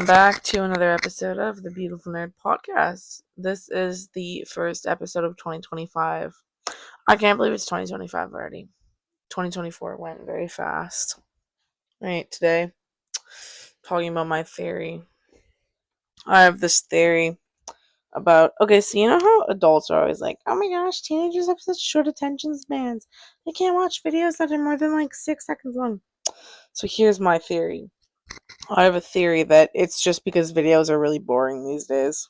Welcome back to another episode of the Beautiful Nerd Podcast. This is the first episode of 2025. I can't believe it's 2025 already. 2024 went very fast. Right, today, talking about my theory. I have this theory about, so you know how adults are always like, oh my gosh, teenagers have such short attention spans. They can't watch videos that are more than like 6 seconds long. So here's my theory. I have a theory that it's just because videos are really boring these days.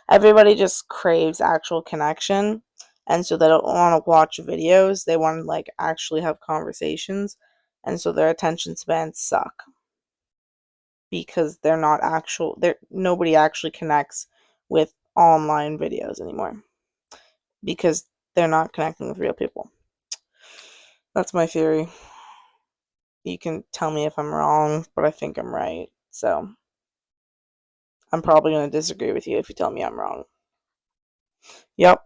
Everybody just craves actual connection, and so they don't want to watch videos. They want to actually have conversations, and so their attention spans suck because nobody actually connects with online videos anymore because they're not connecting with real people. That's my theory. You can tell me if I'm wrong, but I think I'm right. So I'm probably going to disagree with you if you tell me I'm wrong. Yep.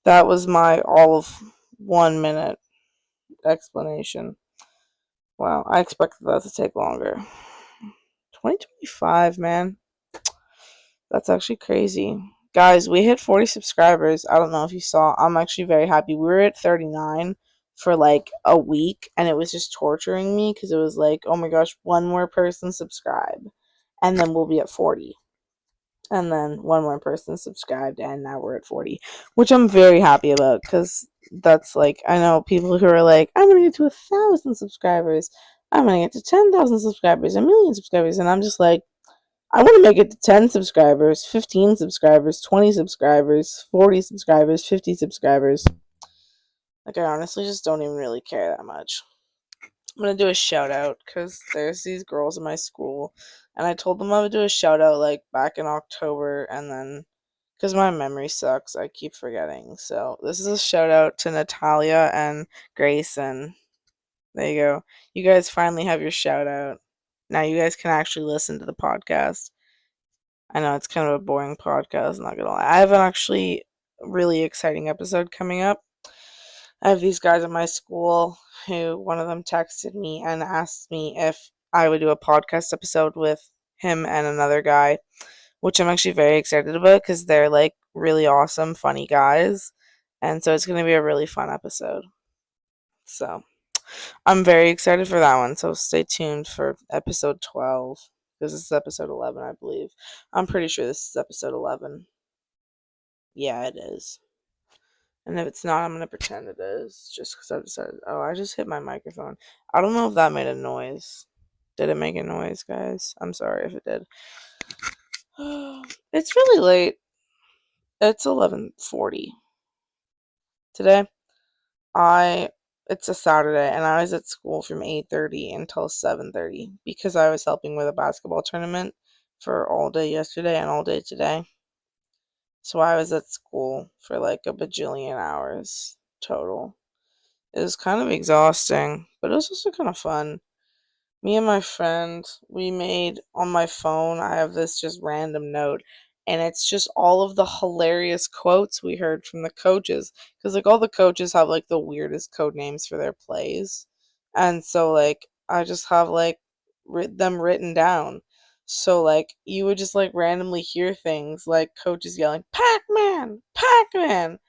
That was my all of 1 minute explanation. Wow, I expected that to take longer. 2025, man. That's actually crazy. Guys, we hit 40 subscribers. I don't know if you saw. I'm actually very happy. We were at 39 for like a week, and it was just torturing me because it was like, oh my gosh, one more person subscribe, and then we'll be at 40. And then one more person subscribed, and now we're at 40, which I'm very happy about because that's like, I know people who are like, I'm gonna get to 1,000 subscribers, I'm gonna get to 10,000 subscribers, 1,000,000 subscribers, and I'm just like, I want to make it to 10 subscribers, 15 subscribers, 20 subscribers, 40 subscribers, 50 subscribers. Like, I honestly just don't even really care that much. I'm gonna do a shout out because there's these girls in my school, and I told them I would do a shout out like back in October, and then because my memory sucks, I keep forgetting. So this is a shout out to Natalia and Grace, and there you go. You guys finally have your shout out. Now you guys can actually listen to the podcast. I know it's kind of a boring podcast, not gonna lie. I have an actually really exciting episode coming up. I have these guys at my school who one of them texted me and asked me if I would do a podcast episode with him and another guy, which I'm actually very excited about because they're like really awesome, funny guys. And so it's going to be a really fun episode. So I'm very excited for that one. So stay tuned for episode 12 because this is episode 11, I believe. I'm pretty sure this is episode 11. Yeah, it is. And if it's not, I'm going to pretend it is. Just because I decided. Oh, I just hit my microphone. I don't know if that made a noise. Did it make a noise, guys? I'm sorry if it did. It's really late. It's 11:40 today. It's a Saturday, and I was at school from 8:30 until 7:30 because I was helping with a basketball tournament for all day yesterday and all day today. So I was at school for like a bajillion hours total. It was kind of exhausting, but it was also kind of fun. Me and my friend, we made on my phone, I have this just random note, and it's just all of the hilarious quotes we heard from the coaches. Because, like, all the coaches have, like, the weirdest code names for their plays. And so, like, I just have, like, them written down. So, like, you would just, like, randomly hear things like coaches yelling, Pac Man! Pac Man!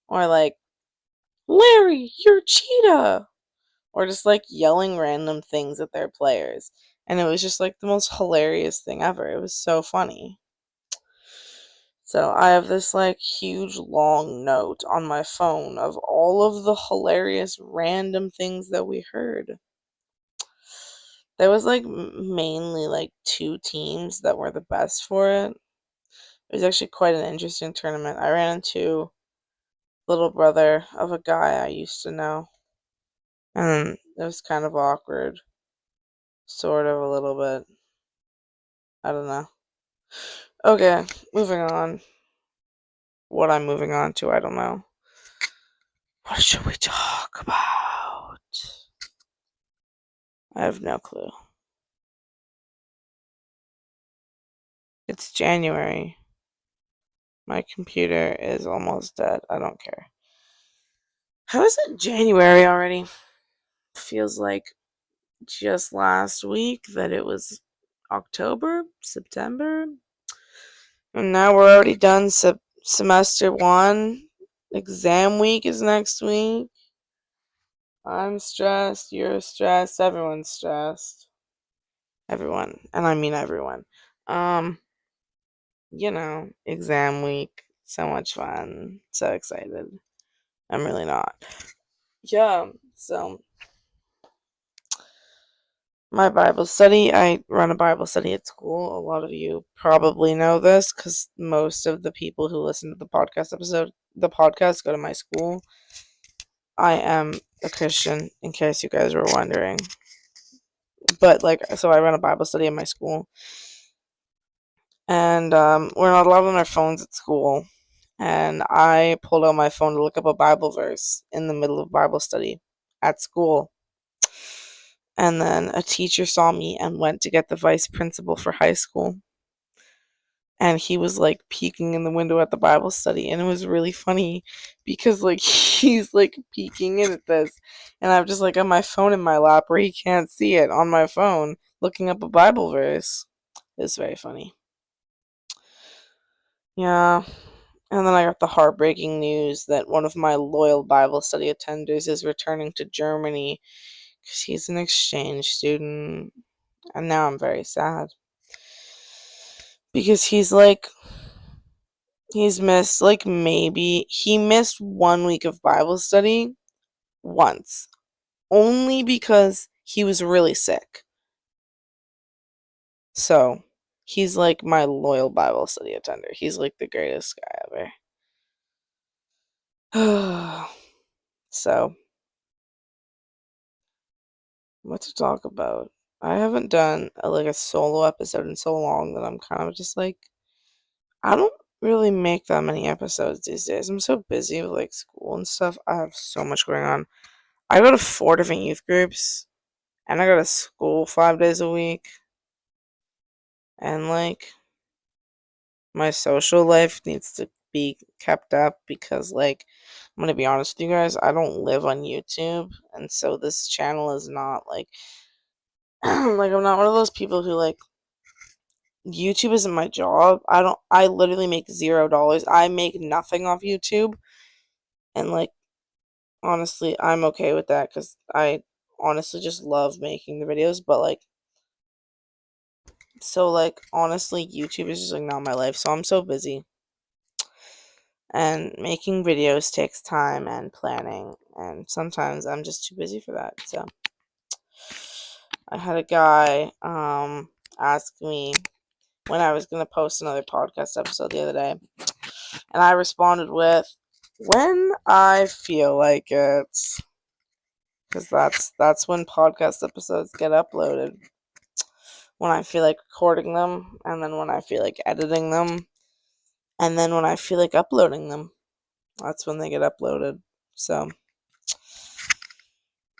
Or, like, Larry, you're Cheetah! Or just like yelling random things at their players. And it was just like the most hilarious thing ever. It was so funny. So I have this like huge long note on my phone of all of the hilarious random things that we heard. There was like mainly like two teams that were the best for it. It was actually quite an interesting tournament. I ran into little brother of a guy I used to know. And it was kind of awkward. Sort of a little bit. I don't know. Okay, moving on. What I'm moving on to, I don't know. What should we talk about? I have no clue. It's January. My computer is almost dead. I don't care. How is it January already? Feels like just last week that it was October, September. And now we're already done semester 1. Exam week is next week. I'm stressed, you're stressed, everyone's stressed. Everyone, and I mean everyone. Um, exam week, so much fun, so excited. I'm really not. Yeah, so my Bible study, I run a Bible study at school. A lot of you probably know this because most of the people who listen to the podcast go to my school. I am a Christian, in case you guys were wondering. But, so I run a Bible study at my school. And we're not allowed on our phones at school. And I pulled out my phone to look up a Bible verse in the middle of Bible study at school. And then a teacher saw me and went to get the vice principal for high school. And he was like peeking in the window at the Bible study. And it was really funny because he's like peeking in at this. And I'm just like on my phone in my lap where he can't see it on my phone looking up a Bible verse. It's very funny. Yeah. And then I got the heartbreaking news that one of my loyal Bible study attenders is returning to Germany because he's an exchange student. And now I'm very sad. Because he's missed, he missed 1 week of Bible study once. Only because he was really sick. So, he's like my loyal Bible study attender. He's like the greatest guy ever. So, what to talk about? I haven't done a solo episode in so long that I'm kind of just like, I don't really make that many episodes these days. I'm so busy with school and stuff. I have so much going on. I go to 4 different youth groups, and I go to school 5 days a week, and my social life needs to be kept up because I'm gonna be honest with you guys, I don't live on YouTube, and so this channel is not I'm not one of those people who YouTube isn't my job. I literally make $0. I make nothing off YouTube. And honestly, I'm okay with that because I honestly just love making the videos. But honestly, YouTube is just not my life. So I'm so busy. And making videos takes time and planning. And sometimes I'm just too busy for that. So I had a guy ask me when I was going to post another podcast episode the other day. And I responded with, when I feel like it. Because that's when podcast episodes get uploaded. When I feel like recording them, and then when I feel like editing them, and then when I feel like uploading them. That's when they get uploaded. So,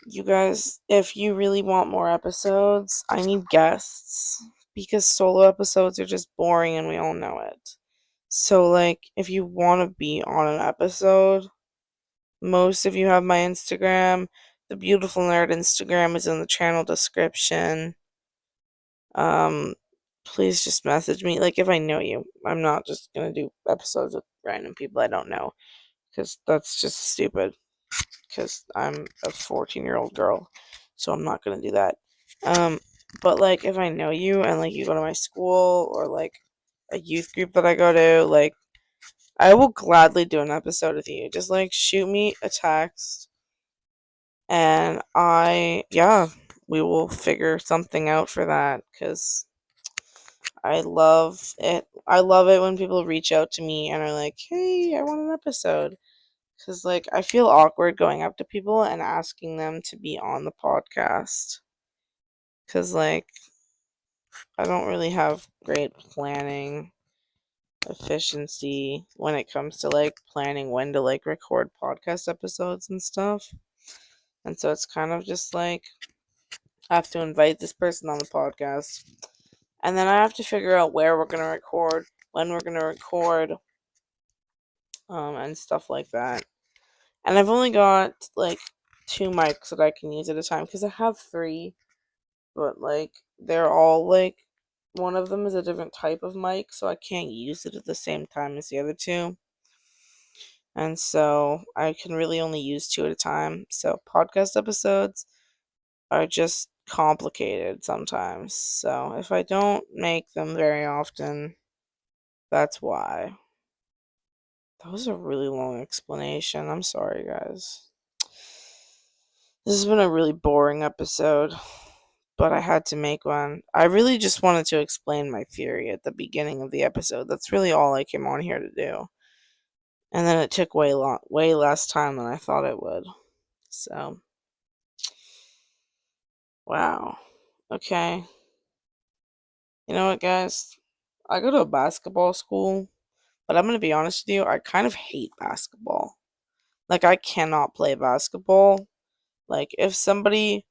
you guys, if you really want more episodes, I need guests. Because solo episodes are just boring and we all know it. So, if you want to be on an episode, most of you have my Instagram. The Beautiful Nerd Instagram is in the channel description. Please just message me. If I know you. I'm not just gonna do episodes with random people I don't know. Because that's just stupid. Because I'm a 14-year-old girl. So I'm not gonna do that. But if I know you and you go to my school or a youth group that I go to, I will gladly do an episode with you. Just shoot me a text and we will figure something out for that because I love it. I love it when people reach out to me and are like, hey, I want an episode. Because I feel awkward going up to people and asking them to be on the podcast. Because I don't really have great planning efficiency when it comes to planning when to record podcast episodes and stuff. And so it's kind of just I have to invite this person on the podcast. And then I have to figure out where we're going to record, when we're going to record, and stuff like that. And I've only got 2 mics that I can use at a time because I have 3, but they're all one of them is a different type of mic, so I can't use it at the same time as the other two. And so I can really only use two at a time. So podcast episodes are just complicated sometimes. So if I don't make them very often, that's why. That was a really long explanation. I'm sorry, guys. This has been a really boring episode, but I had to make one. I really just wanted to explain my theory at the beginning of the episode. That's really all I came on here to do. And then it took way less time than I thought it would. So, wow. Okay. You know what, guys? I go to a basketball school, but I'm going to be honest with you, I kind of hate basketball. Like, I cannot play basketball. Like, if somebody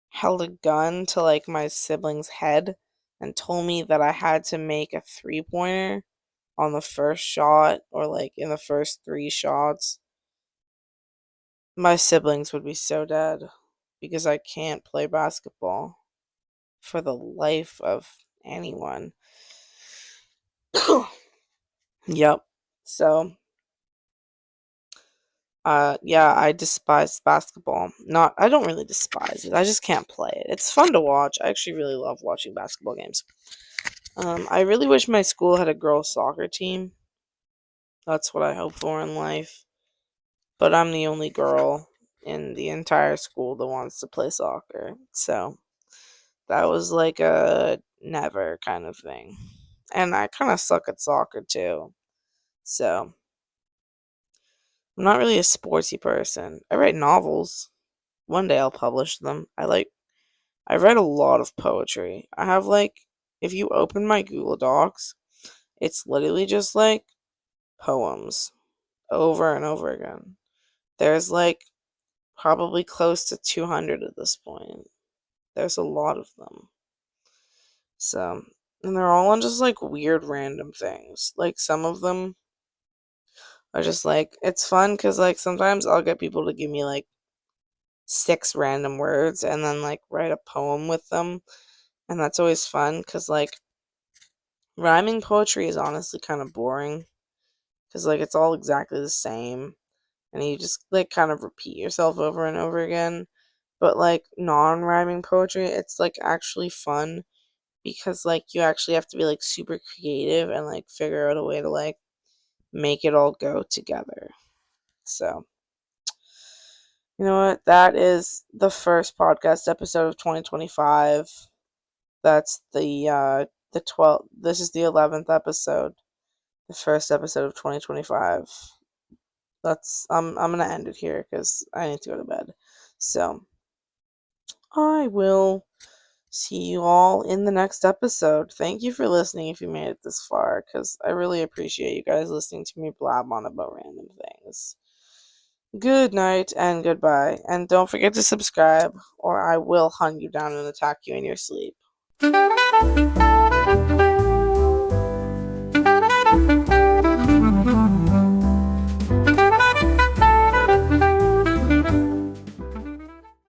held a gun to, like, my sibling's head and told me that I had to make a 3-pointer on the first shot or, like, in the first 3 shots, my siblings would be so dead because I can't play basketball for the life of anyone. Yep. So, yeah, I despise basketball. I don't really despise it. I just can't play it. It's fun to watch. I actually really love watching basketball games. I really wish my school had a girls' soccer team. That's what I hope for in life. But I'm the only girl in the entire school that wants to play soccer. So, that was like a never kind of thing. And I kind of suck at soccer too. So, I'm not really a sportsy person. I write novels. One day I'll publish them. I read a lot of poetry. I have like if you open my Google Docs, it's literally just like poems over and over again. There's like probably close to 200 at this point. There's a lot of them. So, and they're all on just like weird random things. Like some of them are just like it's fun cuz like sometimes I'll get people to give me like 6 random words and then like write a poem with them. And that's always fun cuz like rhyming poetry is honestly kind of boring cuz like it's all exactly the same and you just like kind of repeat yourself over and over again. But like non-rhyming poetry, it's like actually fun because like you actually have to be like super creative and like figure out a way to like make it all go together. So, you know what? That is the first podcast episode of 2025. That's the 12th. This is the 11th episode. The first episode of 2025. I'm going to end it here cuz I need to go to bed. So, I will see you all in the next episode. Thank you for listening if you made it this far, because I really appreciate you guys listening to me blab on about random things. Good night and goodbye. And don't forget to subscribe, or I will hunt you down and attack you in your sleep.